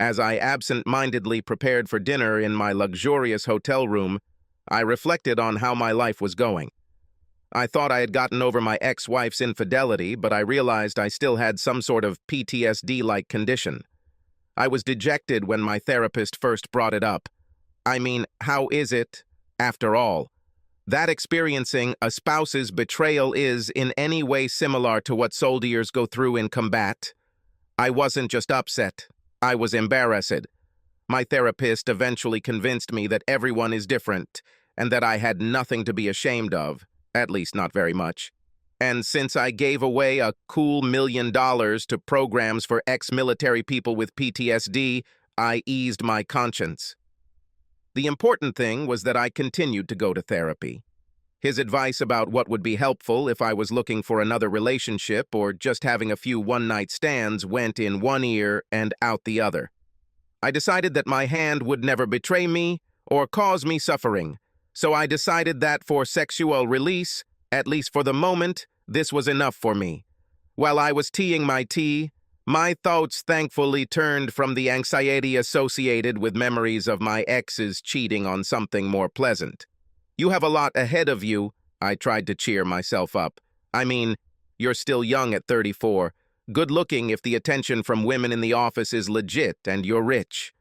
As I absent-mindedly prepared for dinner in my luxurious hotel room, I reflected on how my life was going. I thought I had gotten over my ex-wife's infidelity, but I realized I still had some sort of PTSD-like condition. I was dejected when my therapist first brought it up. I mean, how is it, after all, that experiencing a spouse's betrayal is in any way similar to what soldiers go through in combat? I wasn't just upset. I was embarrassed. My therapist eventually convinced me that everyone is different and that I had nothing to be ashamed of, at least not very much. And since I gave away a cool $1 million to programs for ex-military people with PTSD, I eased my conscience. The important thing was that I continued to go to therapy. His advice about what would be helpful if I was looking for another relationship or just having a few one-night stands went in one ear and out the other. I decided that my hand would never betray me or cause me suffering, so I decided that for sexual release, at least for the moment, this was enough for me. While I was teaing my tea, my thoughts thankfully turned from the anxiety associated with memories of my ex's cheating on something more pleasant. You have a lot ahead of you, I tried to cheer myself up. I mean, you're still young at 34, good-looking if the attention from women in the office is legit, and you're rich.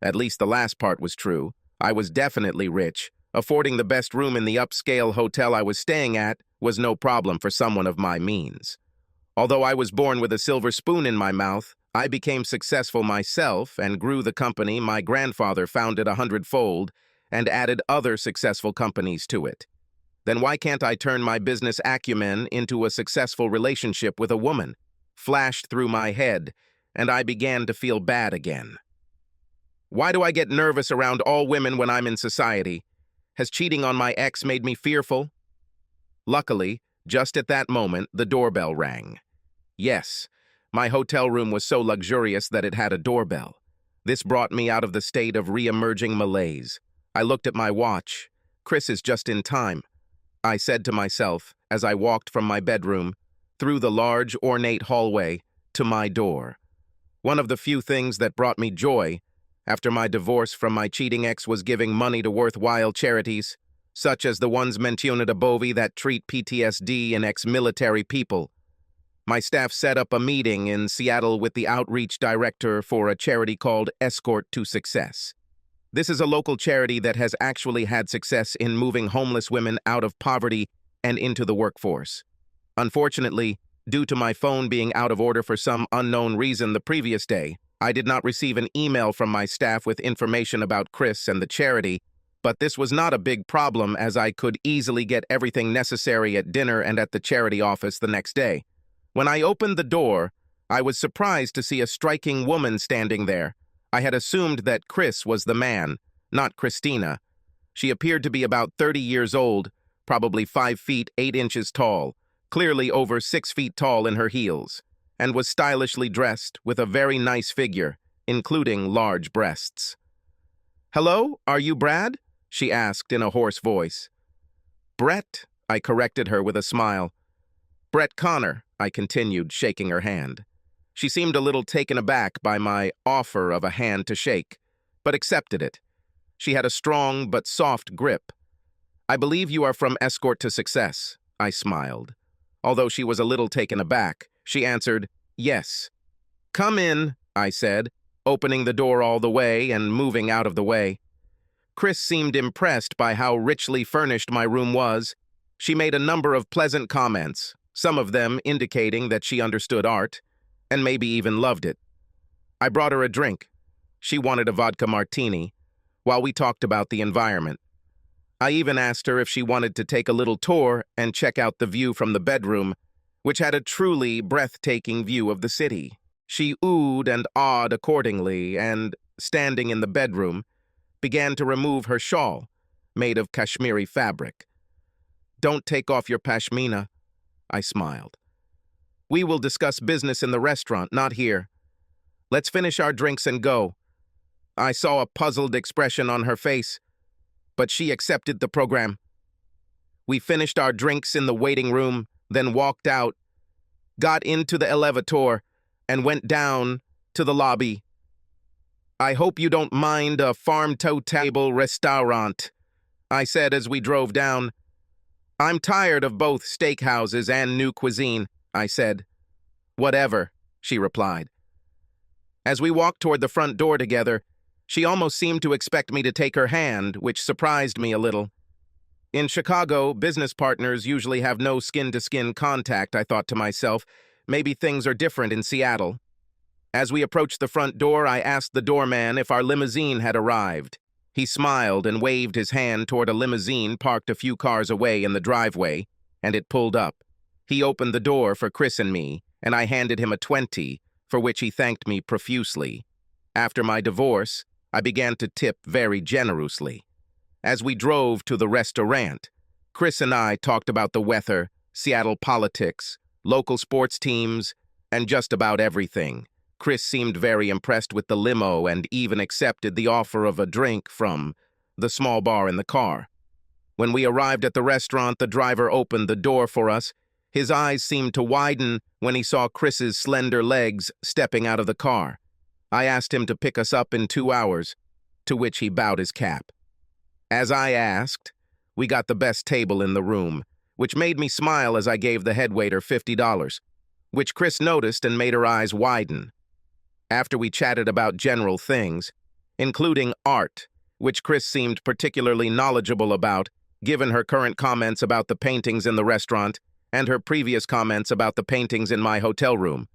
At least the last part was true. I was definitely rich. Affording the best room in the upscale hotel I was staying at was no problem for someone of my means. Although I was born with a silver spoon in my mouth, I became successful myself and grew the company my grandfather founded 100-fold and added other successful companies to it. Then why can't I turn my business acumen into a successful relationship with a woman? Flashed through my head, and I began to feel bad again. Why do I get nervous around all women when I'm in society? Has cheating on my ex made me fearful? Luckily, just at that moment, the doorbell rang. Yes, my hotel room was so luxurious that it had a doorbell. This brought me out of the state of re-emerging malaise. I looked at my watch. Chris is just in time, I said to myself as I walked from my bedroom, through the large, ornate hallway, to my door. One of the few things that brought me joy after my divorce from my cheating ex was giving money to worthwhile charities, such as the ones mentioned above that treat PTSD and ex-military people. My staff set up a meeting in Seattle with the outreach director for a charity called Escort to Success. This is a local charity that has actually had success in moving homeless women out of poverty and into the workforce. Unfortunately, due to my phone being out of order for some unknown reason the previous day, I did not receive an email from my staff with information about Chris and the charity, but this was not a big problem as I could easily get everything necessary at dinner and at the charity office the next day. When I opened the door, I was surprised to see a striking woman standing there. I had assumed that Chris was the man, not Christina. She appeared to be about 30 years old, probably 5 feet 8 inches tall, clearly over 6 feet tall in her heels, and was stylishly dressed with a very nice figure, including large breasts. "Hello, are you Brad?" she asked in a hoarse voice. "Brett," I corrected her with a smile. "Brett Connor," I continued, shaking her hand. She seemed a little taken aback by my offer of a hand to shake, but accepted it. She had a strong but soft grip. "I believe you are from Escort to Success," I smiled. Although she was a little taken aback, she answered, "Yes." "Come in," I said, opening the door all the way and moving out of the way. Chris seemed impressed by how richly furnished my room was. She made a number of pleasant comments, some of them indicating that she understood art, and maybe even loved it. I brought her a drink. She wanted a vodka martini, while we talked about the environment. I even asked her if she wanted to take a little tour and check out the view from the bedroom, which had a truly breathtaking view of the city. She oohed and awed accordingly and, standing in the bedroom, began to remove her shawl, made of Kashmiri fabric. "Don't take off your pashmina," I smiled. "We will discuss business in the restaurant, not here. Let's finish our drinks and go." I saw a puzzled expression on her face, but she accepted the program. We finished our drinks in the waiting room, then walked out, got into the elevator, and went down to the lobby. I hope you don't mind a farm-to-table restaurant, I said as we drove down. I'm tired of both steakhouses and new cuisine, I said. Whatever, she replied. As we walked toward the front door together, she almost seemed to expect me to take her hand, which surprised me a little. In Chicago, business partners usually have no skin-to-skin contact, I thought to myself. Maybe things are different in Seattle. As we approached the front door, I asked the doorman if our limousine had arrived. He smiled and waved his hand toward a limousine parked a few cars away in the driveway, and it pulled up. He opened the door for Chris and me, and I handed him a 20, for which he thanked me profusely. After my divorce, I began to tip very generously. As we drove to the restaurant, Chris and I talked about the weather, Seattle politics, local sports teams, and just about everything. Chris seemed very impressed with the limo and even accepted the offer of a drink from the small bar in the car. When we arrived at the restaurant, the driver opened the door for us. His eyes seemed to widen when he saw Chris's slender legs stepping out of the car. I asked him to pick us up in 2 hours, to which he bowed his cap. As I asked, we got the best table in the room, which made me smile as I gave the headwaiter $50, which Chris noticed and made her eyes widen. After we chatted about general things, including art, which Chris seemed particularly knowledgeable about, given her current comments about the paintings in the restaurant and her previous comments about the paintings in my hotel room.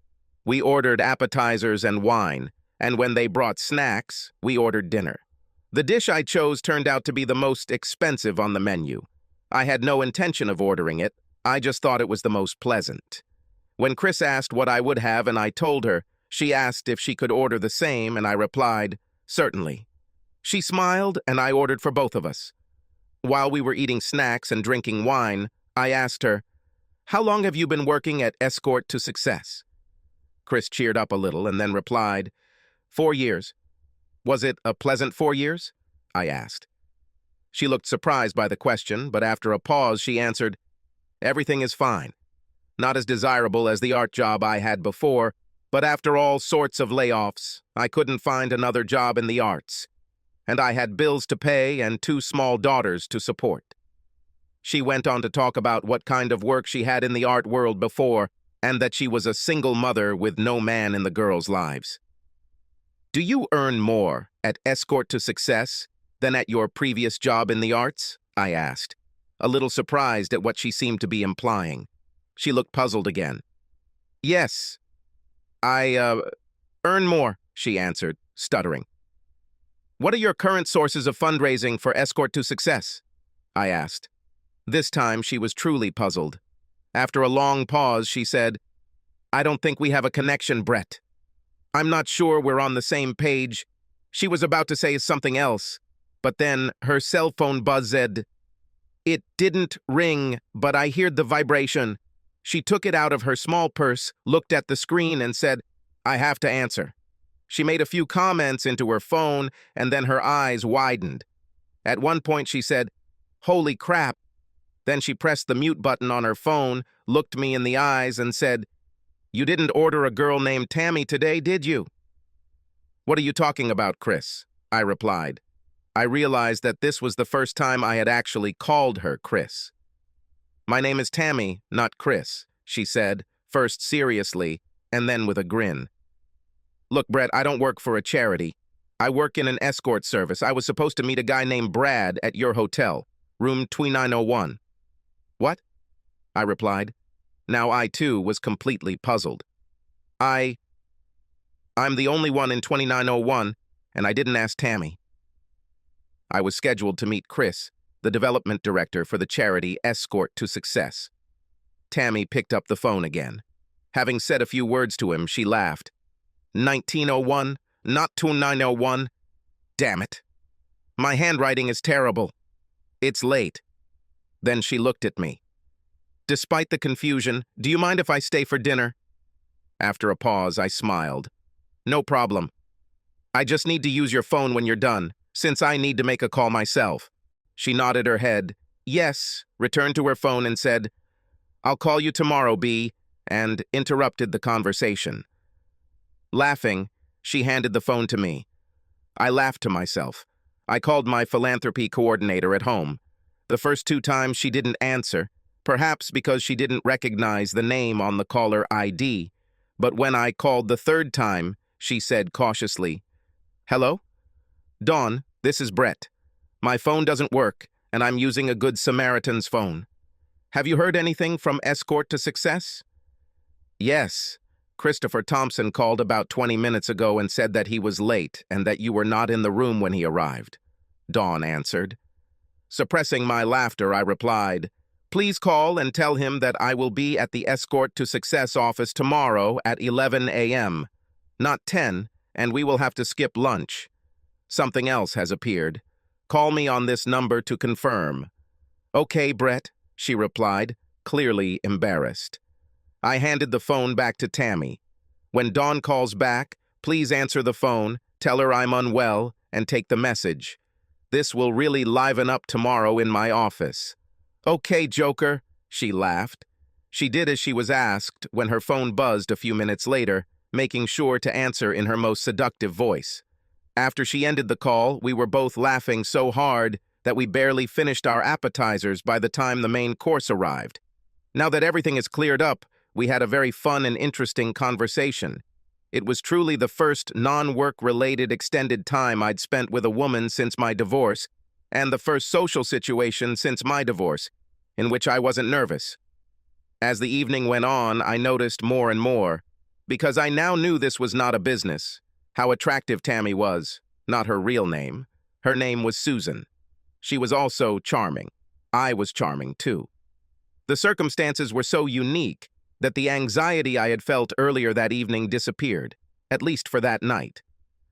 We ordered appetizers and wine, and when they brought snacks, we ordered dinner. The dish I chose turned out to be the most expensive on the menu. I had no intention of ordering it, I just thought it was the most pleasant. When Chris asked what I would have and I told her, she asked if she could order the same, and I replied, certainly. She smiled, and I ordered for both of us. While we were eating snacks and drinking wine, I asked her, "How long have you been working at Escort to Success?" Chris cheered up a little and then replied, 4 years. Was it a pleasant 4 years? I asked. She looked surprised by the question, but after a pause she answered, everything is fine. Not as desirable as the art job I had before, but after all sorts of layoffs, I couldn't find another job in the arts. And I had bills to pay and 2 small daughters to support. She went on to talk about what kind of work she had in the art world before, and that she was a single mother with no man in the girls' lives. Do you earn more at Escort to Success than at your previous job in the arts? I asked, a little surprised at what she seemed to be implying. She looked puzzled again. Yes, I earn more, she answered, stuttering. What are your current sources of fundraising for Escort to Success? I asked. This time she was truly puzzled. After a long pause, she said, I don't think we have a connection, Brett. I'm not sure we're on the same page. She was about to say something else, but then her cell phone buzzed. It didn't ring, but I heard the vibration. She took it out of her small purse, looked at the screen, and said, I have to answer. She made a few comments into her phone, and then her eyes widened. At one point she said, Holy crap. Then she pressed the mute button on her phone, looked me in the eyes, and said, You didn't order a girl named Tammy today, did you? What are you talking about, Chris? I replied. I realized that this was the first time I had actually called her Chris. My name is Tammy, not Chris, she said, first seriously, and then with a grin. Look, Brett, I don't work for a charity. I work in an escort service. I was supposed to meet a guy named Brad at your hotel, room 2901. What? I replied. Now I, too, was completely puzzled. I'm the only one in 2901, and I didn't ask Tammy. I was scheduled to meet Chris, the development director for the charity Escort to Success. Tammy picked up the phone again. Having said a few words to him, she laughed. 1901, not 2901. Damn it. My handwriting is terrible. It's late. Then she looked at me. Despite the confusion, do you mind if I stay for dinner? After a pause, I smiled. No problem. I just need to use your phone when you're done, since I need to make a call myself. She nodded her head. Yes, returned to her phone and said, I'll call you tomorrow, B, and interrupted the conversation. Laughing, she handed the phone to me. I laughed to myself. I called my philanthropy coordinator at home. The first 2 times she didn't answer, perhaps because she didn't recognize the name on the caller ID. But when I called the 3rd time, she said cautiously, "Hello? Dawn, this is Brett. My phone doesn't work, and I'm using a Good Samaritan's phone. Have you heard anything from Escort to Success?" "Yes. Christopher Thompson called about 20 minutes ago and said that he was late and that you were not in the room when he arrived," Dawn answered. Suppressing my laughter, I replied, "Please call and tell him that I will be at the Escort to Success office tomorrow at 11 a.m., not 10, and we will have to skip lunch. Something else has appeared. Call me on this number to confirm." "Okay, Brett," she replied, clearly embarrassed. I handed the phone back to Tammy. "When Dawn calls back, please answer the phone, tell her I'm unwell, and take the message. This will really liven up tomorrow in my office." "Okay, Joker," she laughed. She did as she was asked when her phone buzzed a few minutes later, making sure to answer in her most seductive voice. After she ended the call, we were both laughing so hard that we barely finished our appetizers by the time the main course arrived. Now that everything is cleared up, we had a very fun and interesting conversation. It was truly the first non-work-related extended time I'd spent with a woman since my divorce, and the first social situation since my divorce, in which I wasn't nervous. As the evening went on, I noticed more and more, because I now knew this was not a business, how attractive Tammy was, not her real name. Her name was Susan. She was also charming. I was charming, too. The circumstances were so unique that the anxiety I had felt earlier that evening disappeared, at least for that night.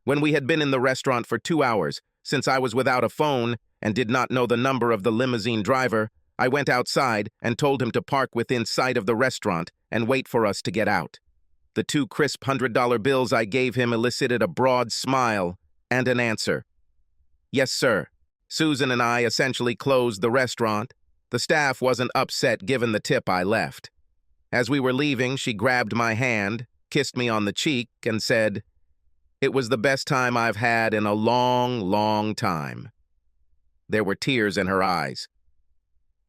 When we had been in the restaurant for 2 hours, since I was without a phone and did not know the number of the limousine driver, I went outside and told him to park within sight of the restaurant and wait for us to get out. The 2 crisp $100 bills I gave him elicited a broad smile and an answer. "Yes, sir." Susan and I essentially closed the restaurant. The staff wasn't upset given the tip I left. As we were leaving, she grabbed my hand, kissed me on the cheek, and said, "It was the best time I've had in a long, long time." There were tears in her eyes.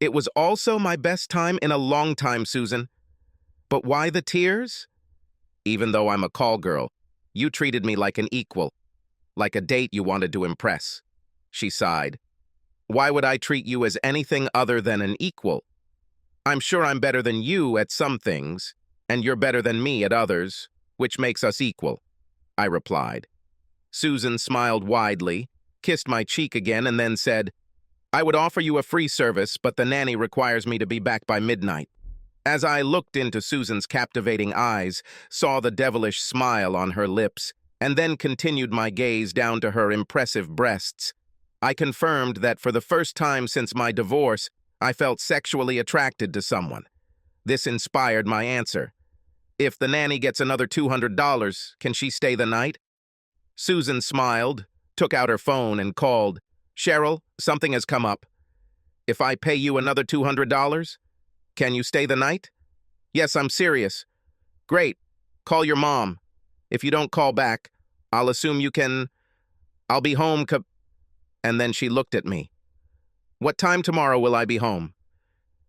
"It was also my best time in a long time, Susan. But why the tears? Even though I'm a call girl, you treated me like an equal, like a date you wanted to impress." She sighed. "Why would I treat you as anything other than an equal? I'm sure I'm better than you at some things, and you're better than me at others, which makes us equal," I replied. Susan smiled widely, kissed my cheek again, and then said, "I would offer you a free service, but the nanny requires me to be back by midnight." As I looked into Susan's captivating eyes, saw the devilish smile on her lips, and then continued my gaze down to her impressive breasts, I confirmed that for the first time since my divorce, I felt sexually attracted to someone. This inspired my answer. "If the nanny gets another $200, can she stay the night?" Susan smiled, took out her phone, and called, "Cheryl, something has come up. If I pay you another $200, can you stay the night?" "Yes, I'm serious." "Great. Call your mom. If you don't call back, I'll assume you can. I'll be home And then she looked at me. "What time tomorrow will I be home?"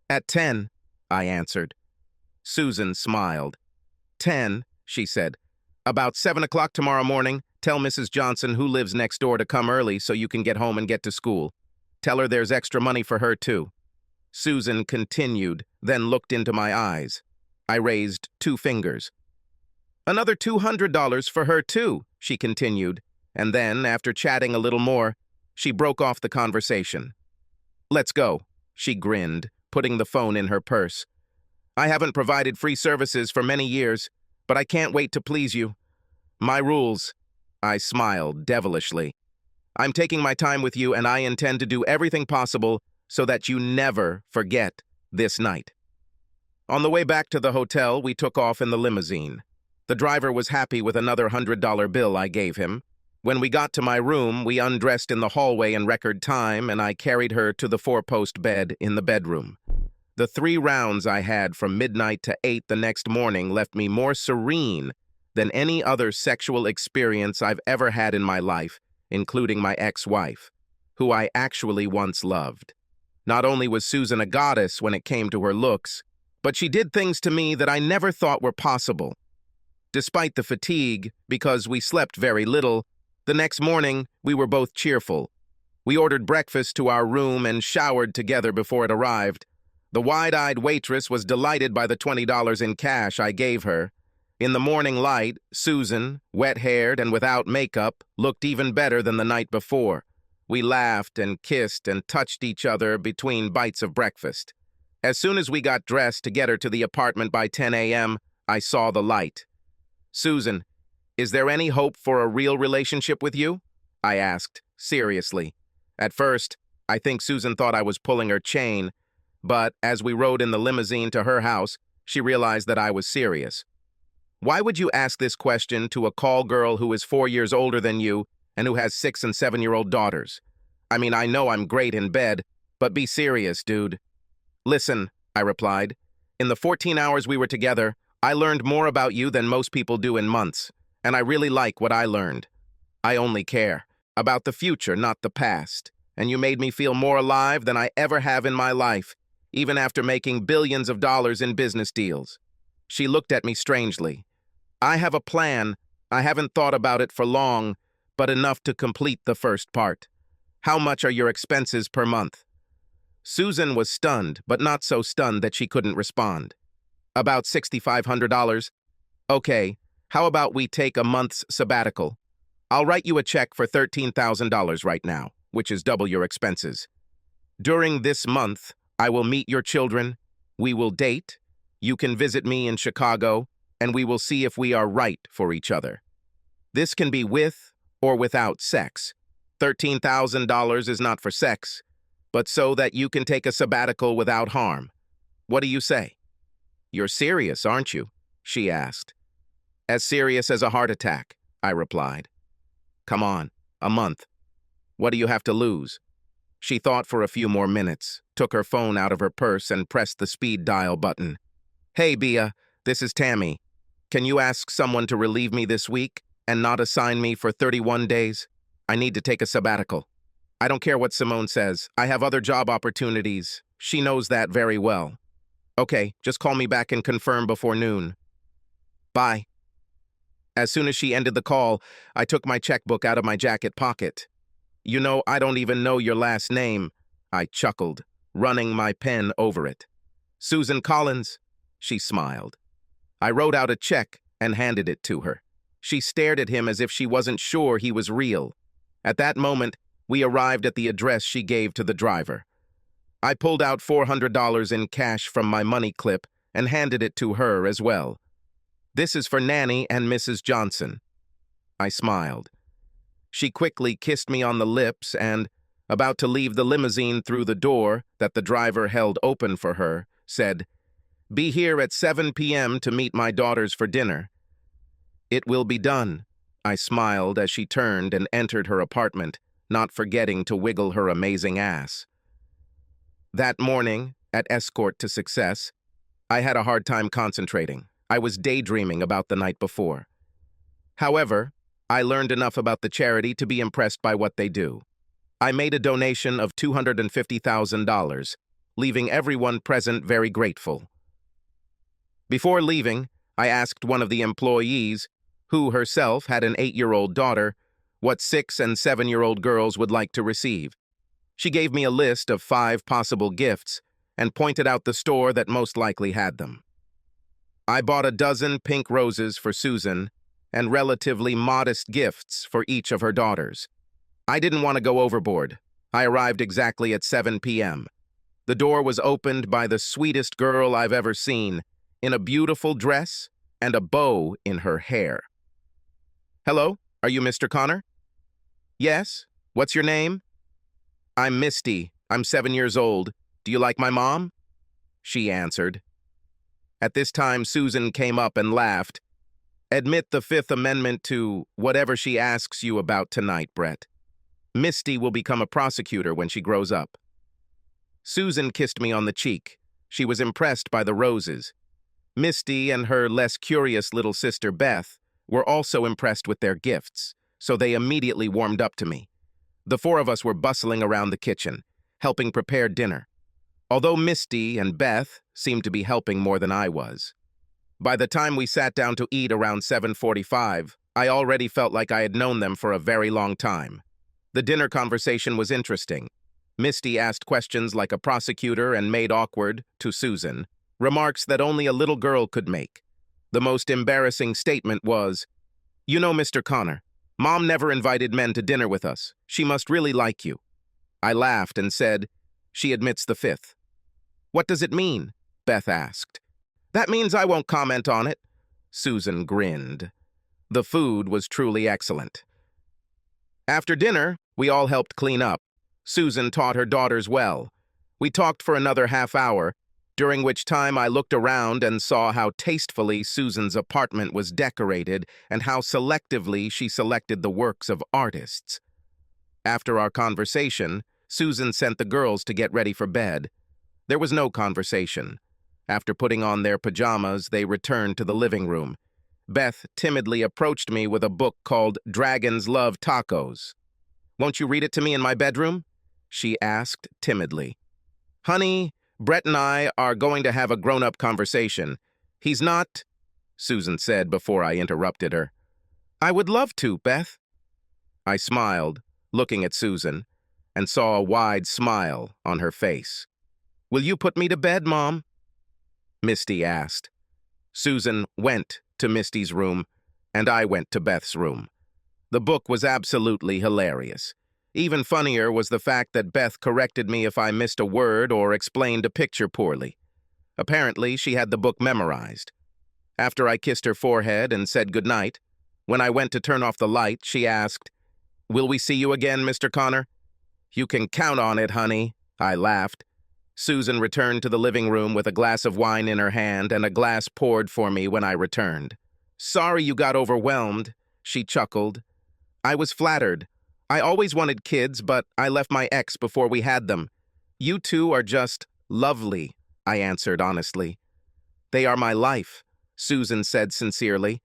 "At 10, I answered. Susan smiled. 10, she said. "About 7 o'clock tomorrow morning, tell Mrs. Johnson, who lives next door, to come early so you can get home and get to school. Tell her there's extra money for her, too." Susan continued, then looked into my eyes. I raised 2 fingers. "Another $200 for her, too," she continued, and then, after chatting a little more, she broke off the conversation. "Let's go," she grinned, putting the phone in her purse. "I haven't provided free services for many years, but I can't wait to please you. My rules." I smiled devilishly. "I'm taking my time with you, and I intend to do everything possible so that you never forget this night." On the way back to the hotel, we took off in the limousine. The driver was happy with another $100 bill I gave him. When we got to my room, we undressed in the hallway in record time, and I carried her to the 4-post bed in the bedroom. The 3 rounds I had from midnight to 8 the next morning left me more serene than any other sexual experience I've ever had in my life, including my ex-wife, who I actually once loved. Not only was Susan a goddess when it came to her looks, but she did things to me that I never thought were possible. Despite the fatigue, because we slept very little, the next morning we were both cheerful. We ordered breakfast to our room and showered together before it arrived. The wide-eyed waitress was delighted by the $20 in cash I gave her. In the morning light, Susan, wet-haired and without makeup, looked even better than the night before. We laughed and kissed and touched each other between bites of breakfast. As soon as we got dressed to get her to the apartment by 10 a.m., I saw the light. "Susan, is there any hope for a real relationship with you?" I asked, seriously. At first, I think Susan thought I was pulling her chain, but as we rode in the limousine to her house, she realized that I was serious. "Why would you ask this question to a call girl who is 4 years older than you and who has 6- and 7-year-old daughters? I mean, I know I'm great in bed, but be serious, dude." "Listen," I replied, "in the 14 hours we were together, I learned more about you than most people do in months, and I really like what I learned. I only care about the future, not the past, and you made me feel more alive than I ever have in my life, even after making billions of dollars in business deals." She looked at me strangely. "I have a plan. I haven't thought about it for long, but enough to complete the first part. How much are your expenses per month?" Susan was stunned, but not so stunned that she couldn't respond. "About $6,500. Okay, how about we take a month's sabbatical? I'll write you a check for $13,000 right now, which is double your expenses. During this month, I will meet your children, we will date, you can visit me in Chicago, and we will see if we are right for each other. This can be with or without sex. $13,000 is not for sex, but so that you can take a sabbatical without harm. What do you say?" "You're serious, aren't you?" she asked. "As serious as a heart attack," I replied. "Come on, a month. What do you have to lose?" She thought for a few more minutes, took her phone out of her purse and pressed the speed dial button. "Hey, Bia, this is Tammy. Can you ask someone to relieve me this week and not assign me for 31 days? I need to take a sabbatical. I don't care what Simone says. I have other job opportunities. She knows that very well. Okay, just call me back and confirm before noon. Bye." As soon as she ended the call, I took my checkbook out of my jacket pocket. "You know, I don't even know your last name," I chuckled, running my pen over it. "Susan Collins." She smiled. I wrote out a check and handed it to her. She stared at him as if she wasn't sure he was real. At that moment, we arrived at the address she gave to the driver. I pulled out $400 in cash from my money clip and handed it to her as well. "This is for Nanny and Mrs. Johnson." I smiled. She quickly kissed me on the lips and, about to leave the limousine through the door that the driver held open for her, said, "Be here at 7 p.m. to meet my daughters for dinner." "It will be done," I smiled as she turned and entered her apartment, not forgetting to wiggle her amazing ass. That morning, at Escort to Success, I had a hard time concentrating. I was daydreaming about the night before. However, I learned enough about the charity to be impressed by what they do. I made a donation of $250,000, leaving everyone present very grateful. Before leaving, I asked one of the employees, who herself had an 8-year-old daughter, what 6- and 7-year-old girls would like to receive. She gave me a list of 5 possible gifts and pointed out the store that most likely had them. I bought a dozen pink roses for Susan and relatively modest gifts for each of her daughters. I didn't want to go overboard. I arrived exactly at 7 p.m. The door was opened by the sweetest girl I've ever seen, in a beautiful dress and a bow in her hair. "Hello, are you Mr. Connor?" "Yes. What's your name?" "I'm Misty. I'm 7 years old. Do you like my mom?" She answered. At this time, Susan came up and laughed. "Admit the Fifth Amendment to whatever she asks you about tonight, Brett. Misty will become a prosecutor when she grows up." Susan kissed me on the cheek. She was impressed by the roses. Misty and her less curious little sister, Beth, were also impressed with their gifts, so they immediately warmed up to me. The four of us were bustling around the kitchen, helping prepare dinner, although Misty and Beth seemed to be helping more than I was. By the time we sat down to eat around 7:45, I already felt like I had known them for a very long time. The dinner conversation was interesting. Misty asked questions like a prosecutor and made awkward, to Susan, remarks that only a little girl could make. The most embarrassing statement was, "You know, Mr. Connor, Mom never invited men to dinner with us. She must really like you." I laughed and said, "She admits the fifth." "What does it mean?" Beth asked. "That means I won't comment on it." Susan grinned. The food was truly excellent. After dinner, we all helped clean up. Susan taught her daughters well. We talked for another half hour, during which time I looked around and saw how tastefully Susan's apartment was decorated and how selectively she selected the works of artists. After our conversation, Susan sent the girls to get ready for bed. There was no conversation. After putting on their pajamas, they returned to the living room. Beth timidly approached me with a book called Dragons Love Tacos. "Won't you read it to me in my bedroom?" she asked timidly. "Honey, Brett and I are going to have a grown-up conversation. He's not," Susan said before I interrupted her. "I would love to, Beth." I smiled, looking at Susan, and saw a wide smile on her face. "Will you put me to bed, Mom?" Misty asked. Susan went to Misty's room, and I went to Beth's room. The book was absolutely hilarious. Even funnier was the fact that Beth corrected me if I missed a word or explained a picture poorly. Apparently, she had the book memorized. After I kissed her forehead and said goodnight, when I went to turn off the light, she asked, "Will we see you again, Mr. Connor?" "You can count on it, honey," I laughed. Susan returned to the living room with a glass of wine in her hand and a glass poured for me when I returned. "Sorry you got overwhelmed," she chuckled. "I was flattered. I always wanted kids, but I left my ex before we had them. You two are just lovely," I answered honestly. "They are my life," Susan said sincerely.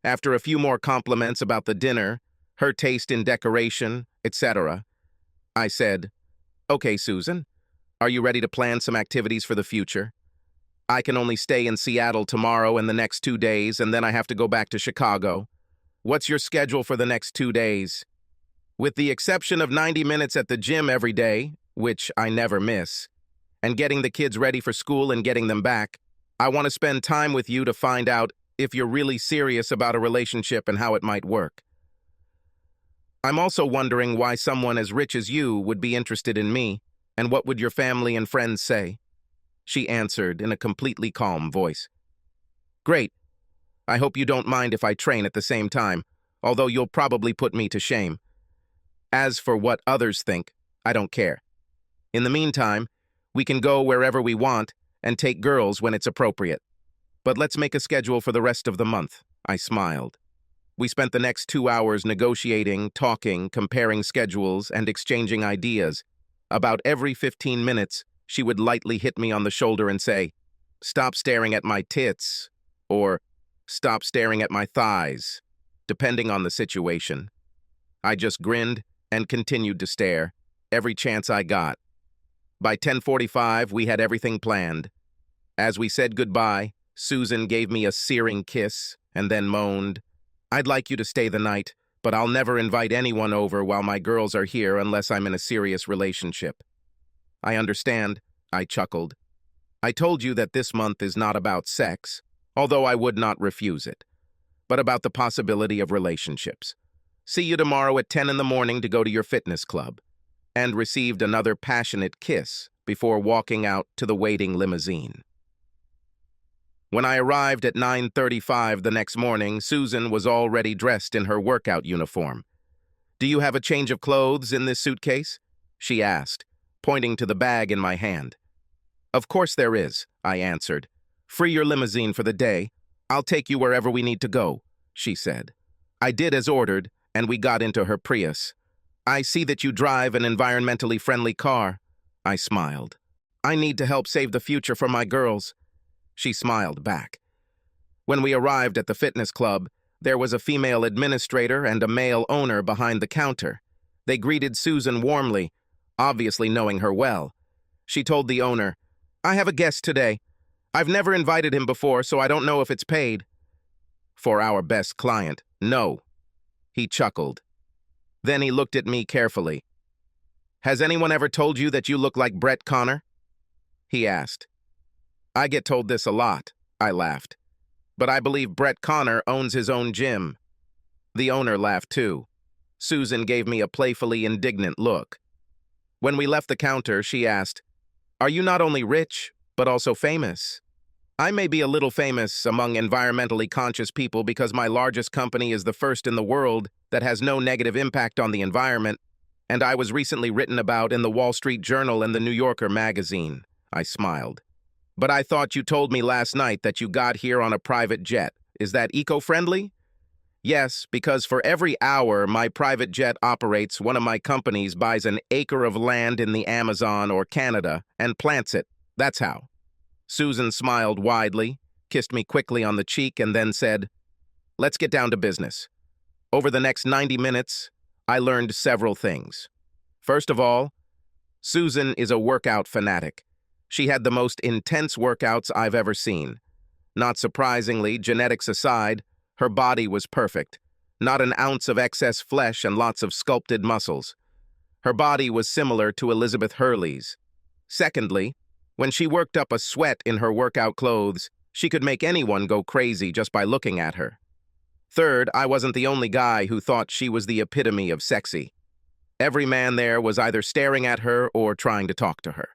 After a few more compliments about the dinner, her taste in decoration, etc., I said, "Okay, Susan, are you ready to plan some activities for the future? I can only stay in Seattle tomorrow and the next 2 days, and then I have to go back to Chicago. What's your schedule for the next 2 days?" With the exception of 90 minutes at the gym every day, which I never miss, and getting the kids ready for school and getting them back, I want to spend time with you to find out if you're really serious about a relationship and how it might work. I'm also wondering why someone as rich as you would be interested in me, and what would your family and friends say?" She answered in a completely calm voice. "Great. I hope you don't mind if I train at the same time, although you'll probably put me to shame. As for what others think, I don't care. In the meantime, we can go wherever we want and take girls when it's appropriate. But let's make a schedule for the rest of the month," I smiled. We spent the next 2 hours negotiating, talking, comparing schedules, and exchanging ideas. About every 15 minutes, she would lightly hit me on the shoulder and say, "Stop staring at my tits," or "Stop staring at my thighs," depending on the situation. I just grinned and continued to stare, every chance I got. By 10:45, we had everything planned. As we said goodbye, Susan gave me a searing kiss and then moaned, "I'd like you to stay the night, but I'll never invite anyone over while my girls are here unless I'm in a serious relationship." "I understand," I chuckled. "I told you that this month is not about sex, although I would not refuse it, but about the possibility of relationships. See you tomorrow at 10 in the morning to go to your fitness club," and received another passionate kiss before walking out to the waiting limousine. When I arrived at 9:35 the next morning, Susan was already dressed in her workout uniform. "Do you have a change of clothes in this suitcase?" she asked, pointing to the bag in my hand. "Of course there is," I answered. "Free your limousine for the day. I'll take you wherever we need to go," she said. I did as ordered, and we got into her Prius. "I see that you drive an environmentally friendly car," I smiled. "I need to help save the future for my girls." She smiled back. When we arrived at the fitness club, there was a female administrator and a male owner behind the counter. They greeted Susan warmly, obviously knowing her well. She told the owner, "I have a guest today. I've never invited him before, so I don't know if it's paid." For our best client, no. He chuckled. Then he looked at me carefully. "Has anyone ever told you that you look like Brett Connor?" He asked. "I get told this a lot," I laughed. "But I believe Brett Connor owns his own gym." The owner laughed too. Susan gave me a playfully indignant look. When we left the counter, she asked, "Are you not only rich, but also famous?" "I may be a little famous among environmentally conscious people because my largest company is the first in the world that has no negative impact on the environment, and I was recently written about in the Wall Street Journal and the New Yorker magazine," I smiled. "But I thought you told me last night that you got here on a private jet. Is that eco-friendly?" "Yes, because for every hour my private jet operates, one of my companies buys an acre of land in the Amazon or Canada and plants it. That's how." Susan smiled widely, kissed me quickly on the cheek, and then said, "Let's get down to business." Over the next 90 minutes, I learned several things. First of all, Susan is a workout fanatic. She had the most intense workouts I've ever seen. Not surprisingly, genetics aside, her body was perfect. Not an ounce of excess flesh and lots of sculpted muscles. Her body was similar to Elizabeth Hurley's. Secondly, when she worked up a sweat in her workout clothes, she could make anyone go crazy just by looking at her. Third, I wasn't the only guy who thought she was the epitome of sexy. Every man there was either staring at her or trying to talk to her.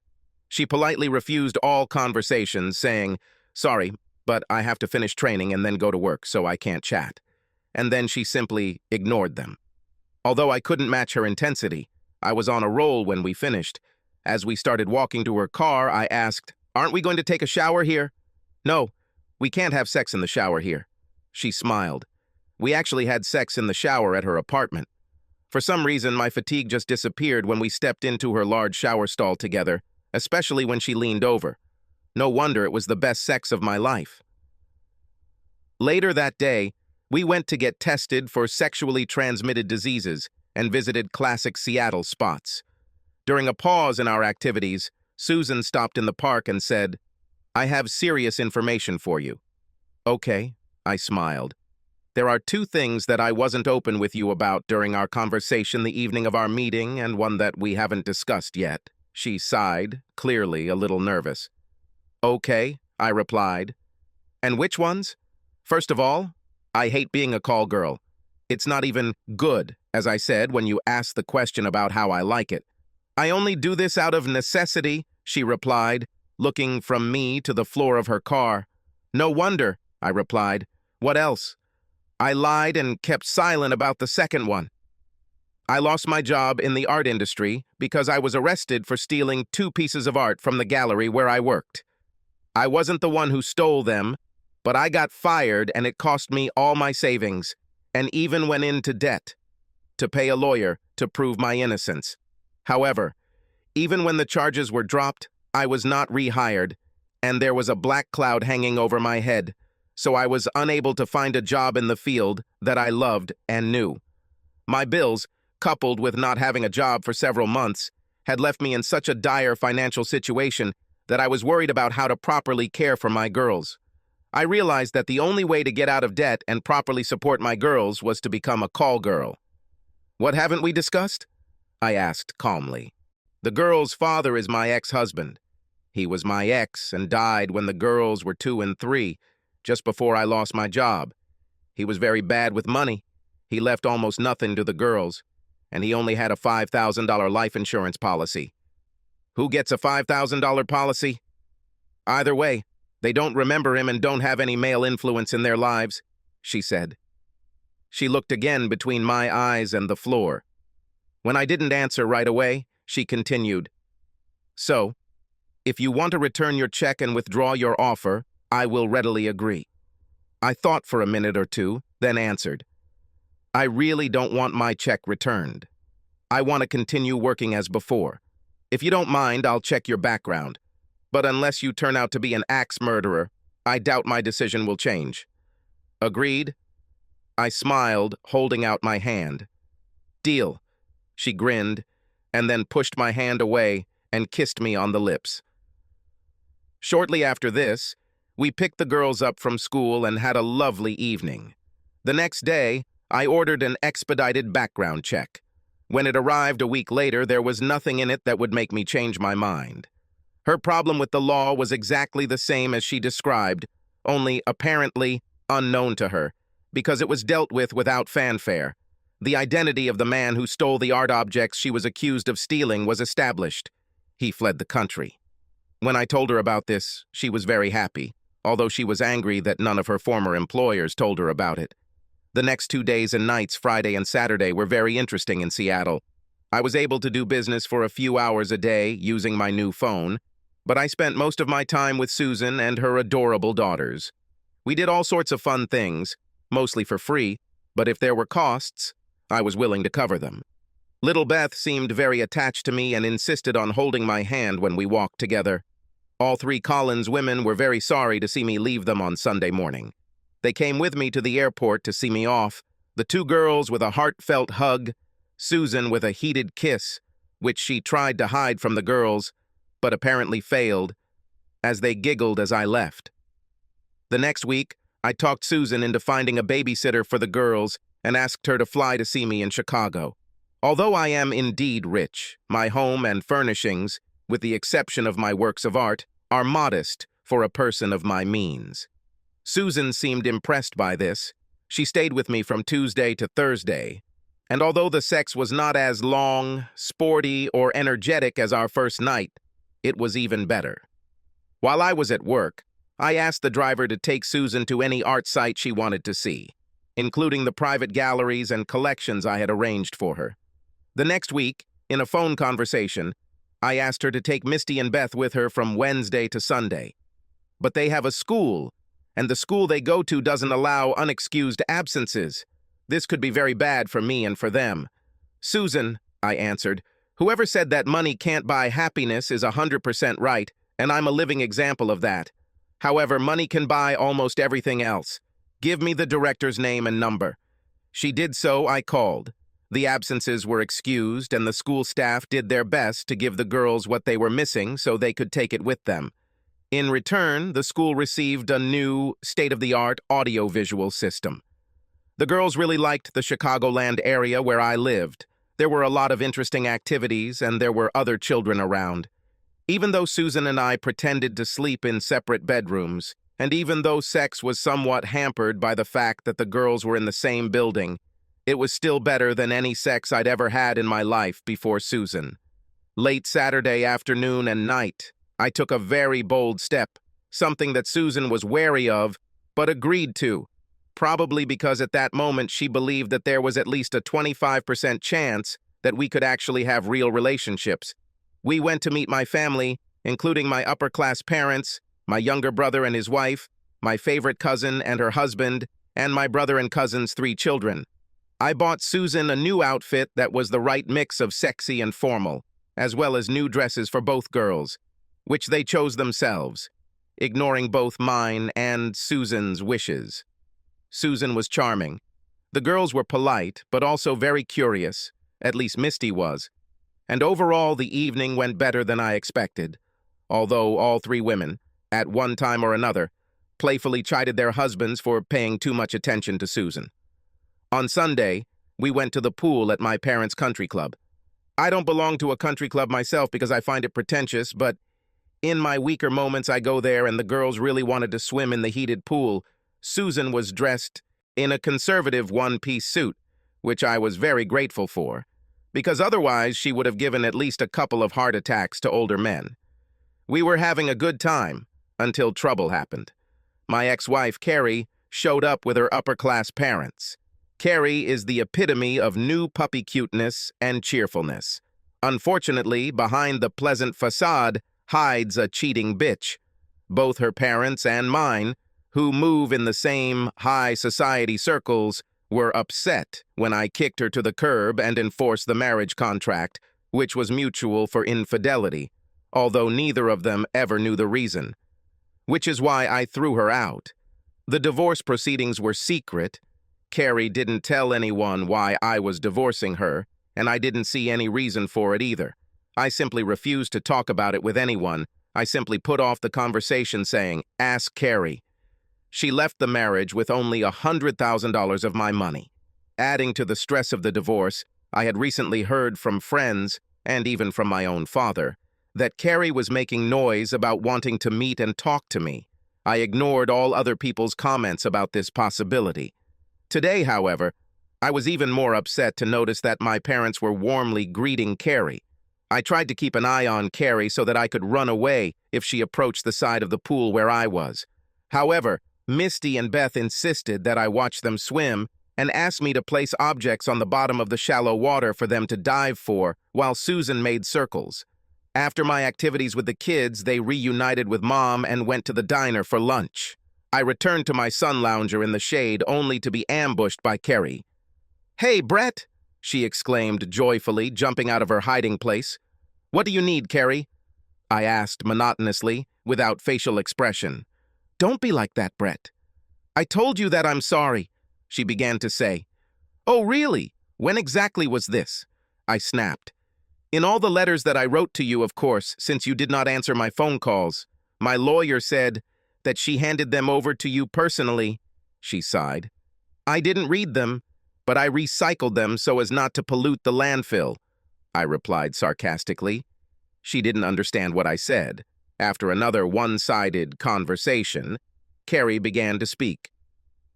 She politely refused all conversations, saying, "Sorry, but I have to finish training and then go to work, so I can't chat." And then she simply ignored them. Although I couldn't match her intensity, I was on a roll when we finished. As we started walking to her car, I asked, "Aren't we going to take a shower here?" "No, we can't have sex in the shower here." She smiled. We actually had sex in the shower at her apartment. For some reason, my fatigue just disappeared when we stepped into her large shower stall together, especially when she leaned over. No wonder it was the best sex of my life. Later that day, we went to get tested for sexually transmitted diseases and visited classic Seattle spots. During a pause in our activities, Susan stopped in the park and said, "I have serious information for you." "Okay," I smiled. "There are two things that I wasn't open with you about during our conversation the evening of our meeting and one that we haven't discussed yet." She sighed, clearly a little nervous. "Okay," I replied. "And which ones?" "First of all, I hate being a call girl. It's not even good, as I said when you asked the question about how I like it. I only do this out of necessity," she replied, looking from me to the floor of her car. "No wonder," I replied. "What else?" I lied and kept silent about the second one. I lost my job in the art industry because I was arrested for stealing 2 pieces of art from the gallery where I worked. I wasn't the one who stole them, but I got fired and it cost me all my savings, and even went into debt to pay a lawyer to prove my innocence. However, even when the charges were dropped, I was not rehired, and there was a black cloud hanging over my head, so I was unable to find a job in the field that I loved and knew. My bills, coupled with not having a job for several months, had left me in such a dire financial situation that I was worried about how to properly care for my girls. I realized that the only way to get out of debt and properly support my girls was to become a call girl. "What haven't we discussed?" I asked calmly. "The girl's father is my ex-husband. He was my ex and died when the girls were 2 and 3, just before I lost my job. He was very bad with money. He left almost nothing to the girls, and he only had a $5,000 life insurance policy." "Who gets a $5,000 policy?" "Either way, they don't remember him and don't have any male influence in their lives," she said. She looked again between my eyes and the floor. When I didn't answer right away, she continued, "So, if you want to return your check and withdraw your offer, I will readily agree." I thought for a minute or two, then answered, "I really don't want my check returned. I want to continue working as before. If you don't mind, I'll check your background. But unless you turn out to be an axe murderer, I doubt my decision will change." "Agreed?" I smiled, holding out my hand. "Deal." she grinned, and then pushed my hand away and kissed me on the lips. Shortly after this, we picked the girls up from school and had a lovely evening. The next day, I ordered an expedited background check. When it arrived a week later, there was nothing in it that would make me change my mind. Her problem with the law was exactly the same as she described, only apparently unknown to her, because it was dealt with without fanfare. The identity of the man who stole the art objects she was accused of stealing was established. He fled the country. When I told her about this, she was very happy, although she was angry that none of her former employers told her about it. The next 2 days and nights, Friday and Saturday, were very interesting in Seattle. I was able to do business for a few hours a day using my new phone, but I spent most of my time with Susan and her adorable daughters. We did all sorts of fun things, mostly for free, but if there were costs, I was willing to cover them. Little Beth seemed very attached to me and insisted on holding my hand when we walked together. All 3 Collins women were very sorry to see me leave them on Sunday morning. They came with me to the airport to see me off, the 2 girls with a heartfelt hug, Susan with a heated kiss, which she tried to hide from the girls, but apparently failed, as they giggled as I left. The next week, I talked Susan into finding a babysitter for the girls and asked her to fly to see me in Chicago. Although I am indeed rich, my home and furnishings, with the exception of my works of art, are modest for a person of my means. Susan seemed impressed by this. She stayed with me from Tuesday to Thursday, and although the sex was not as long, sporty, or energetic as our first night, it was even better. While I was at work, I asked the driver to take Susan to any art site she wanted to see, including the private galleries and collections I had arranged for her. The next week, in a phone conversation, I asked her to take Misty and Beth with her from Wednesday to Sunday. But they have a school, and the school they go to doesn't allow unexcused absences. This could be very bad for me and for them. Susan, I answered, whoever said that money can't buy happiness is 100% right, and I'm a living example of that. However, money can buy almost everything else. Give me the director's name and number. She did so. I called. The absences were excused, and the school staff did their best to give the girls what they were missing so they could take it with them. In return, the school received a new, state-of-the-art audio-visual system. The girls really liked the Chicagoland area where I lived. There were a lot of interesting activities, and there were other children around. Even though Susan and I pretended to sleep in separate bedrooms, and even though sex was somewhat hampered by the fact that the girls were in the same building, it was still better than any sex I'd ever had in my life before Susan. Late Saturday afternoon and night, I took a very bold step, something that Susan was wary of, but agreed to, probably because at that moment she believed that there was at least a 25% chance that we could actually have real relationships. We went to meet my family, including my upper-class parents, my younger brother and his wife, my favorite cousin and her husband, and my brother and cousin's 3 children. I bought Susan a new outfit that was the right mix of sexy and formal, as well as new dresses for both girls, which they chose themselves, ignoring both mine and Susan's wishes. Susan was charming. The girls were polite, but also very curious, at least Misty was. And overall, the evening went better than I expected, although all 3 women, at one time or another, playfully chided their husbands for paying too much attention to Susan. On Sunday, we went to the pool at my parents' country club. I don't belong to a country club myself because I find it pretentious, but in my weaker moments I go there and the girls really wanted to swim in the heated pool. Susan was dressed in a conservative one-piece suit, which I was very grateful for, because otherwise she would have given at least a couple of heart attacks to older men. We were having a good time until trouble happened. My ex-wife, Carrie, showed up with her upper-class parents. Carrie is the epitome of new puppy cuteness and cheerfulness. Unfortunately, behind the pleasant facade hides a cheating bitch. Both her parents and mine, who move in the same high society circles, were upset when I kicked her to the curb and enforced the marriage contract, which was mutual for infidelity, although neither of them ever knew the reason. Which is why I threw her out. The divorce proceedings were secret. Carrie didn't tell anyone why I was divorcing her, and I didn't see any reason for it either. I simply refused to talk about it with anyone. I simply put off the conversation saying, "Ask Carrie." She left the marriage with only $100,000 of my money. Adding to the stress of the divorce, I had recently heard from friends, and even from my own father, that Carrie was making noise about wanting to meet and talk to me. I ignored all other people's comments about this possibility. Today, however, I was even more upset to notice that my parents were warmly greeting Carrie. I tried to keep an eye on Carrie so that I could run away if she approached the side of the pool where I was. However, Misty and Beth insisted that I watch them swim and asked me to place objects on the bottom of the shallow water for them to dive for, while Susan made circles. After my activities with the kids, they reunited with Mom and went to the diner for lunch. I returned to my sun lounger in the shade only to be ambushed by Carrie. "Hey, Brett!" she exclaimed joyfully, jumping out of her hiding place. "What do you need, Carrie?" I asked monotonously, without facial expression. "Don't be like that, Brett." "I told you that I'm sorry," she began to say. "Oh, really? When exactly was this?" I snapped. "In all the letters that I wrote to you, of course, since you did not answer my phone calls. My lawyer said that she handed them over to you personally," she sighed. "I didn't read them, but I recycled them so as not to pollute the landfill," I replied sarcastically. She didn't understand what I said. After another one-sided conversation, Carrie began to speak.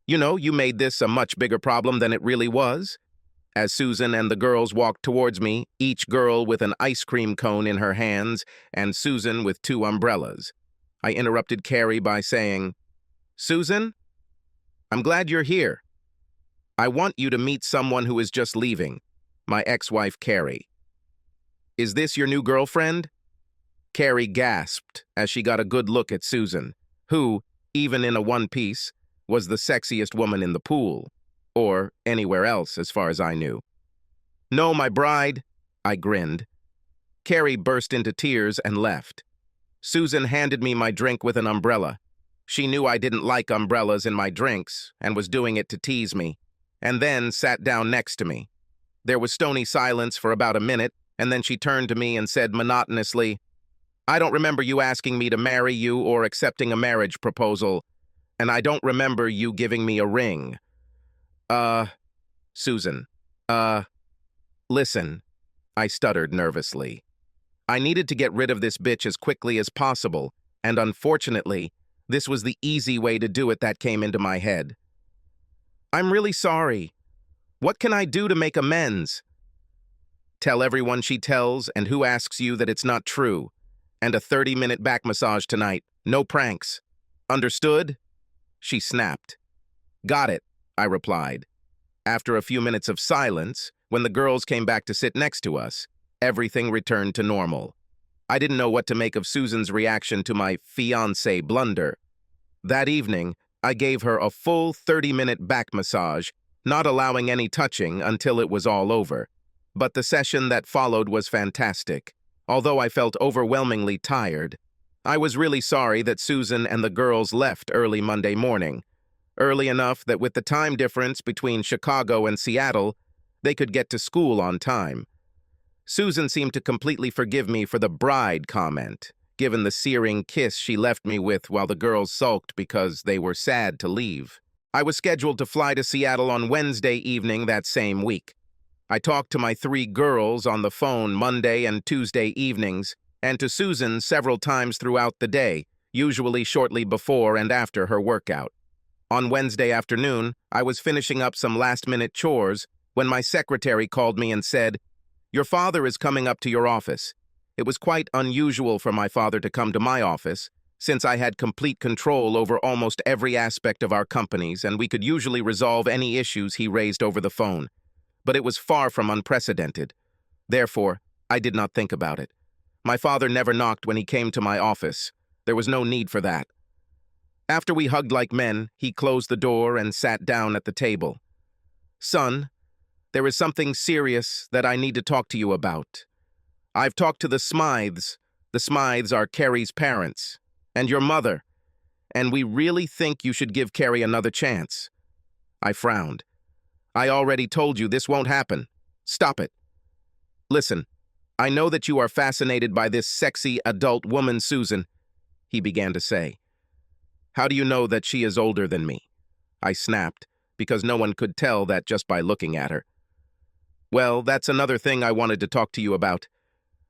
"You know, you made this a much bigger problem than it really was." As Susan and the girls walked towards me, each girl with an ice cream cone in her hands and Susan with 2 umbrellas, I interrupted Carrie by saying, "Susan, I'm glad you're here. I want you to meet someone who is just leaving, my ex-wife Carrie." "Is this your new girlfriend?" Carrie gasped as she got a good look at Susan, who, even in a one-piece, was the sexiest woman in the pool, or anywhere else as far as I knew. "No, my bride," I grinned. Carrie burst into tears and left. Susan handed me my drink with an umbrella. She knew I didn't like umbrellas in my drinks and was doing it to tease me, and then sat down next to me. There was stony silence for about a minute, and then she turned to me and said monotonously, "I don't remember you asking me to marry you or accepting a marriage proposal, and I don't remember you giving me a ring." Susan, listen," I stuttered nervously. I needed to get rid of this bitch as quickly as possible, and unfortunately, this was the easy way to do it that came into my head. "I'm really sorry. What can I do to make amends?" "Tell everyone she tells and who asks you that it's not true. And a 30-minute back massage tonight. No pranks. Understood?" She snapped. "Got it," I replied. After a few minutes of silence, when the girls came back to sit next to us, everything returned to normal. I didn't know what to make of Susan's reaction to my fiancé blunder. That evening, I gave her a full 30-minute back massage, not allowing any touching until it was all over. But the session that followed was fantastic. Although I felt overwhelmingly tired, I was really sorry that Susan and the girls left early Monday morning. Early enough that with the time difference between Chicago and Seattle, they could get to school on time. Susan seemed to completely forgive me for the bride comment, given the searing kiss she left me with while the girls sulked because they were sad to leave. I was scheduled to fly to Seattle on Wednesday evening that same week. I talked to my 3 girls on the phone Monday and Tuesday evenings, and to Susan several times throughout the day, usually shortly before and after her workout. On Wednesday afternoon, I was finishing up some last-minute chores when my secretary called me and said, "Your father is coming up to your office." It was quite unusual for my father to come to my office, since I had complete control over almost every aspect of our companies and we could usually resolve any issues he raised over the phone. But it was far from unprecedented. Therefore, I did not think about it. My father never knocked when he came to my office. There was no need for that. After we hugged like men, he closed the door and sat down at the table. "Son, there is something serious that I need to talk to you about. I've talked to the Smythes. The Smythes are Carrie's parents, and your mother, and we really think you should give Carrie another chance." I frowned. "I already told you this won't happen. Stop it." Listen, I know that you are fascinated by this sexy adult woman, Susan, he began to say. How do you know that she is older than me? I snapped, because no one could tell that just by looking at her. Well, that's another thing I wanted to talk to you about.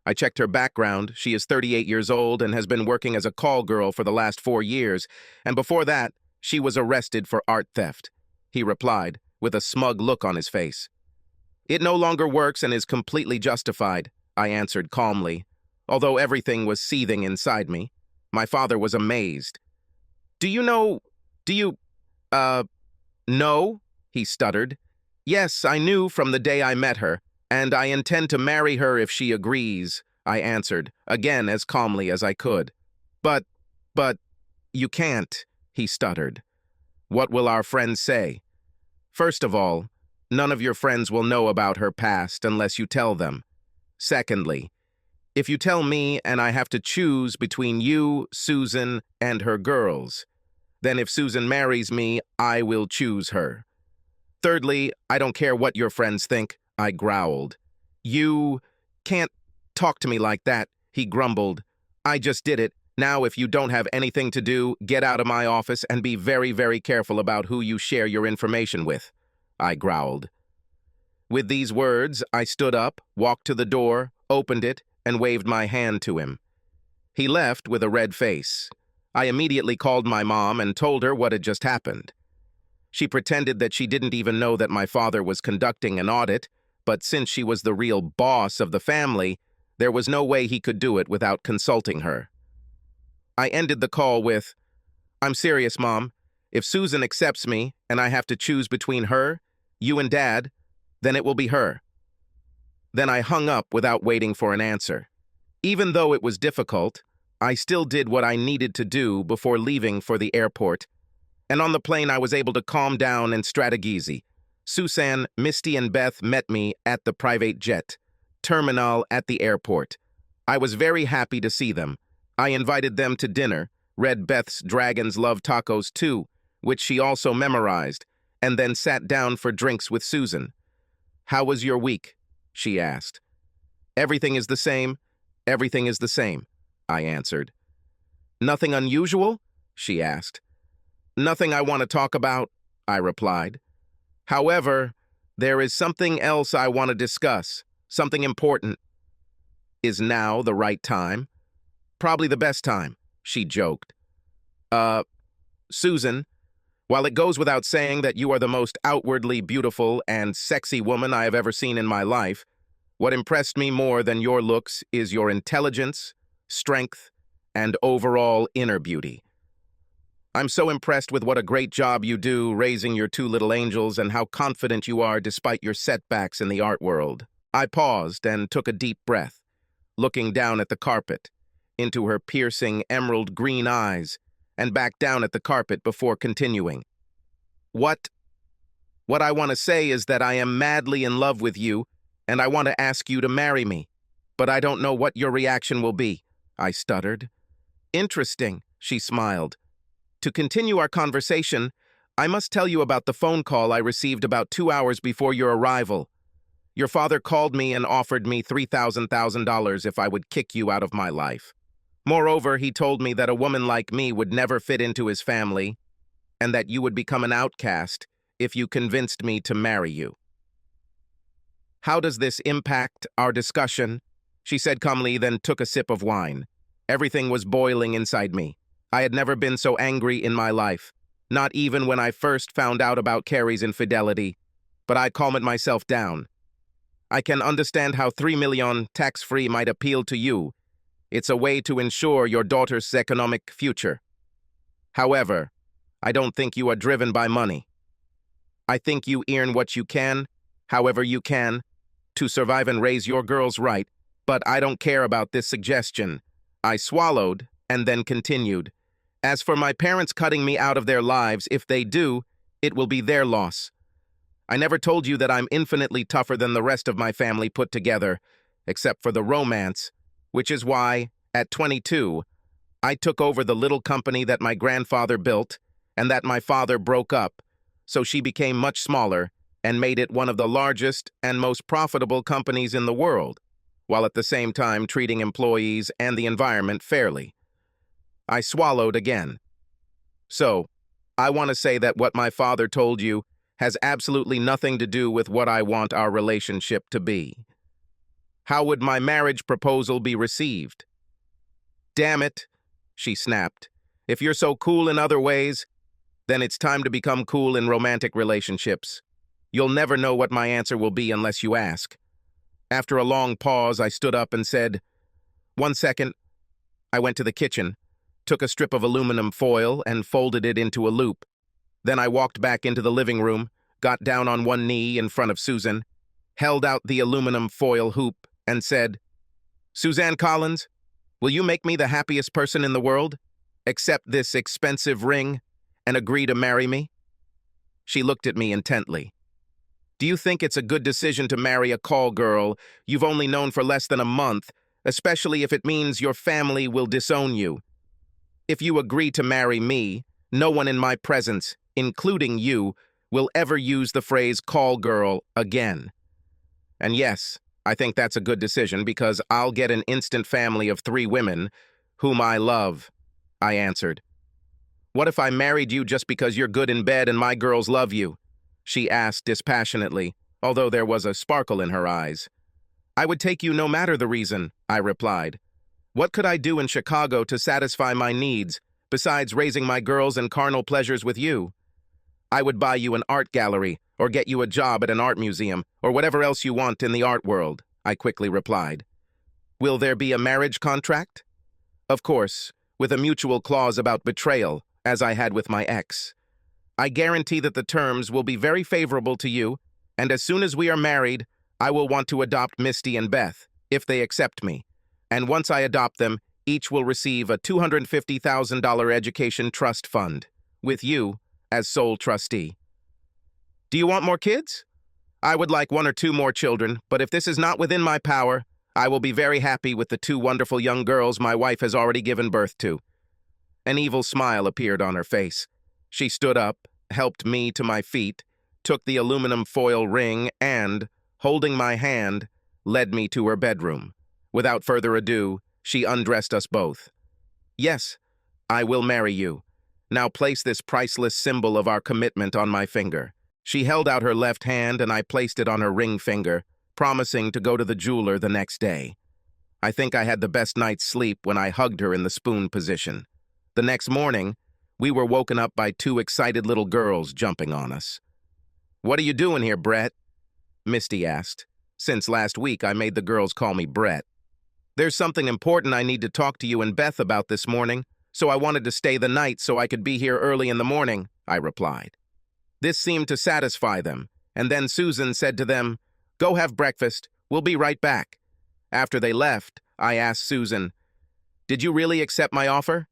I checked her background. She is 38 years old and has been working as a call girl for the last 4 years, and before that, she was arrested for art theft, he replied, with a smug look on his face. It no longer works and is completely justified, I answered calmly, although everything was seething inside me. My father was amazed. Do you know, know? He stuttered. Yes, I knew from the day I met her, and I intend to marry her if she agrees, I answered, again as calmly as I could. But, you can't, he stuttered. What will our friends say? First of all, none of your friends will know about her past unless you tell them. Secondly, if you tell me and I have to choose between you, Susan, and her girls, then if Susan marries me, I will choose her. Thirdly, I don't care what your friends think, I growled. You can't talk to me like that, he grumbled. I just did it. Now, if you don't have anything to do, get out of my office and be very, very careful about who you share your information with, I growled. With these words, I stood up, walked to the door, opened it, and waved my hand to him. He left with a red face. I immediately called my mom and told her what had just happened. She pretended that she didn't even know that my father was conducting an audit, but since she was the real boss of the family, there was no way he could do it without consulting her. I ended the call with, I'm serious, Mom. If Susan accepts me and I have to choose between her, you and Dad, then it will be her. Then I hung up without waiting for an answer. Even though it was difficult, I still did what I needed to do before leaving for the airport. And on the plane, I was able to calm down and strategize. Susan, Misty, and Beth met me at the private jet terminal at the airport. I was very happy to see them. I invited them to dinner, read Beth's Dragons Love Tacos too, which she also memorized, and then sat down for drinks with Susan. How was your week? She asked. Everything is the same. Everything is the same, I answered. Nothing unusual? She asked. Nothing I want to talk about, I replied. However, there is something else I want to discuss, something important. Is now the right time? Probably the best time, she joked. Susan, while it goes without saying that you are the most outwardly beautiful and sexy woman I have ever seen in my life, what impressed me more than your looks is your intelligence, strength, and overall inner beauty. I'm so impressed with what a great job you do raising your 2 little angels and how confident you are despite your setbacks in the art world. I paused and took a deep breath, looking down at the carpet, into her piercing emerald green eyes, and back down at the carpet before continuing. What I want to say is that I am madly in love with you, and I want to ask you to marry me, but I don't know what your reaction will be, I stuttered. Interesting, she smiled. To continue our conversation, I must tell you about the phone call I received about 2 hours before your arrival. Your father called me and offered me $3,000 if I would kick you out of my life. Moreover, he told me that a woman like me would never fit into his family, and that you would become an outcast if you convinced me to marry you. How does this impact our discussion? She said calmly, then took a sip of wine. Everything was boiling inside me. I had never been so angry in my life, not even when I first found out about Carrie's infidelity, but I calmed myself down. I can understand how $3 million tax-free might appeal to you. It's a way to ensure your daughter's economic future. However, I don't think you are driven by money. I think you earn what you can, however you can, to survive and raise your girls right, but I don't care about this suggestion. I swallowed and then continued. As for my parents cutting me out of their lives, if they do, it will be their loss. I never told you that I'm infinitely tougher than the rest of my family put together, except for the romance, which is why, at 22, I took over the little company that my grandfather built and that my father broke up, so she became much smaller and made it one of the largest and most profitable companies in the world. while at the same time treating employees and the environment fairly. I swallowed again. So, I want to say that what my father told you has absolutely nothing to do with what I want our relationship to be. How would my marriage proposal be received? Damn it, she snapped. If you're so cool in other ways, then it's time to become cool in romantic relationships. You'll never know what my answer will be unless you ask. After a long pause, I stood up and said, "1 second." I went to the kitchen, took a strip of aluminum foil and folded it into a loop. Then I walked back into the living room, got down on one knee in front of Susan, held out the aluminum foil hoop, and said, "Suzanne Collins, will you make me the happiest person in the world? Accept this expensive ring and agree to marry me?" She looked at me intently. "Do you think it's a good decision to marry a call girl you've only known for less than a month, especially if it means your family will disown you? If you agree to marry me, no one in my presence, including you, will ever use the phrase call girl again. And yes, I think that's a good decision because I'll get an instant family of 3 women whom I love," I answered. "What if I married you just because you're good in bed and my girls love you?" she asked dispassionately, although there was a sparkle in her eyes. "I would take you no matter the reason," I replied. "What could I do in Chicago to satisfy my needs, besides raising my girls and carnal pleasures with you? I would buy you an art gallery, or get you a job at an art museum, or whatever else you want in the art world," I quickly replied. "Will there be a marriage contract?" "Of course, with a mutual clause about betrayal, as I had with my ex. I guarantee that the terms will be very favorable to you, and as soon as we are married, I will want to adopt Misty and Beth, if they accept me. And once I adopt them, each will receive a $250,000 education trust fund, with you as sole trustee." "Do you want more kids?" "I would like 1 or 2 more children, but if this is not within my power, I will be very happy with the 2 wonderful young girls my wife has already given birth to." An evil smile appeared on her face. She stood up, helped me to my feet, took the aluminum foil ring and, holding my hand, led me to her bedroom. Without further ado, she undressed us both. "Yes, I will marry you. Now place this priceless symbol of our commitment on my finger." She held out her left hand and I placed it on her ring finger, promising to go to the jeweler the next day. I think I had the best night's sleep when I hugged her in the spoon position. The next morning, we were woken up by 2 excited little girls jumping on us. "What are you doing here, Brett?" Misty asked. Since last week, I made the girls call me Brett. "There's something important I need to talk to you and Beth about this morning, so I wanted to stay the night so I could be here early in the morning," I replied. This seemed to satisfy them, and then Susan said to them, "Go have breakfast, we'll be right back." After they left, I asked Susan, "Did you really accept my offer?"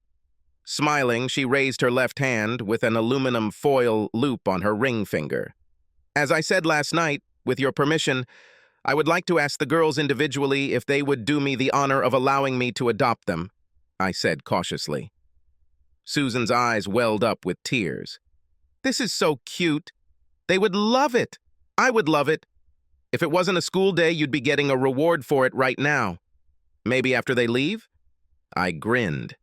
Smiling, she raised her left hand with an aluminum foil loop on her ring finger. "As I said last night, with your permission, I would like to ask the girls individually if they would do me the honor of allowing me to adopt them," I said cautiously. Susan's eyes welled up with tears. "This is so cute. They would love it. I would love it. If it wasn't a school day, you'd be getting a reward for it right now. Maybe after they leave?" I grinned.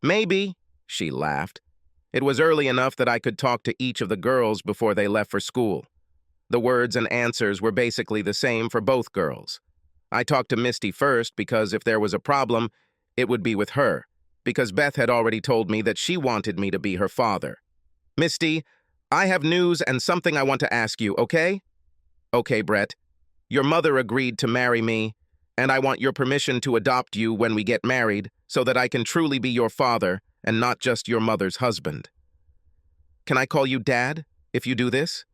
"Maybe," she laughed. It was early enough that I could talk to each of the girls before they left for school. The words and answers were basically the same for both girls. I talked to Misty first because if there was a problem, it would be with her, because Beth had already told me that she wanted me to be her father. "Misty, I have news and something I want to ask you, okay?" "Okay, Brett. Your mother agreed to marry me, and I want your permission to adopt you when we get married so that I can truly be your father and not just your mother's husband." "Can I call you Dad if you do this?"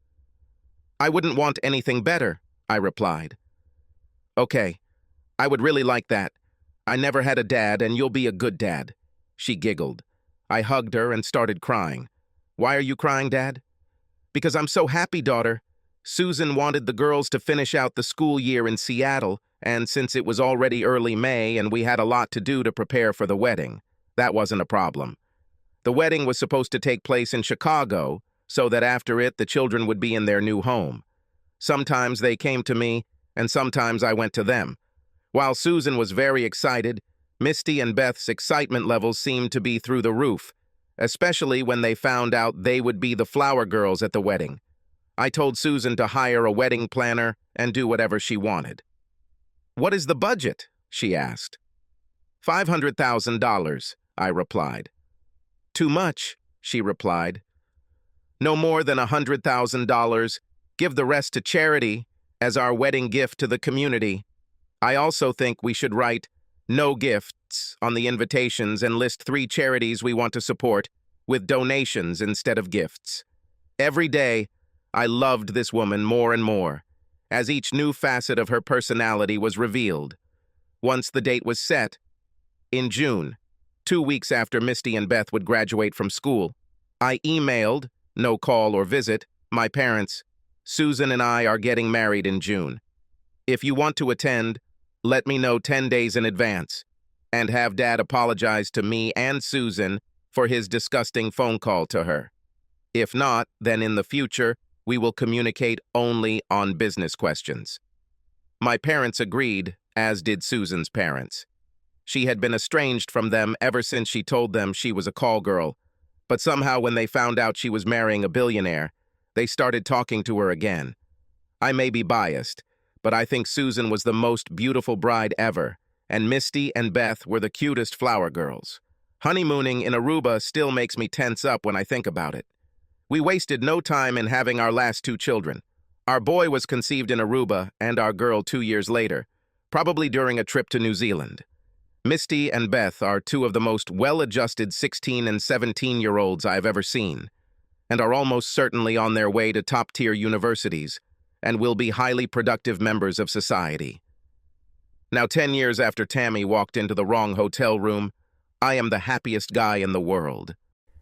"I wouldn't want anything better," I replied. "Okay, I would really like that. I never had a dad and you'll be a good dad." She giggled. I hugged her and started crying. "Why are you crying, Dad?" "Because I'm so happy, daughter. Susan wanted the girls to finish out the school year in Seattle, and since it was already early May and we had a lot to do to prepare for the wedding, that wasn't a problem. The wedding was supposed to take place in Chicago, so that after it the children would be in their new home. Sometimes they came to me, and sometimes I went to them. While Susan was very excited, Misty and Beth's excitement levels seemed to be through the roof, especially when they found out they would be the flower girls at the wedding. I told Susan to hire a wedding planner and do whatever she wanted. "What is the budget?" she asked. $500,000, I replied. "Too much," she replied. "No more than $100,000. Give the rest to charity as our wedding gift to the community. I also think we should write no gifts on the invitations and list 3 charities we want to support with donations instead of gifts." Every day, I loved this woman more and more, as each new facet of her personality was revealed. Once the date was set, in June, 2 weeks after Misty and Beth would graduate from school, I emailed, no call or visit, my parents, "Susan and I are getting married in June. If you want to attend, let me know 10 days in advance, and have Dad apologize to me and Susan for his disgusting phone call to her. If not, then in the future, we will communicate only on business questions." My parents agreed, as did Susan's parents. She had been estranged from them ever since she told them she was a call girl, but somehow when they found out she was marrying a billionaire, they started talking to her again. I may be biased, but I think Susan was the most beautiful bride ever, and Misty and Beth were the cutest flower girls. Honeymooning in Aruba still makes me tense up when I think about it. We wasted no time in having our last 2 children. Our boy was conceived in Aruba and our girl 2 years later, probably during a trip to New Zealand. Misty and Beth are 2 of the most well-adjusted 16 and 17-year-olds I've ever seen, and are almost certainly on their way to top-tier universities, and will be highly productive members of society. Now, 10 years after Tammy walked into the wrong hotel room, I am the happiest guy in the world.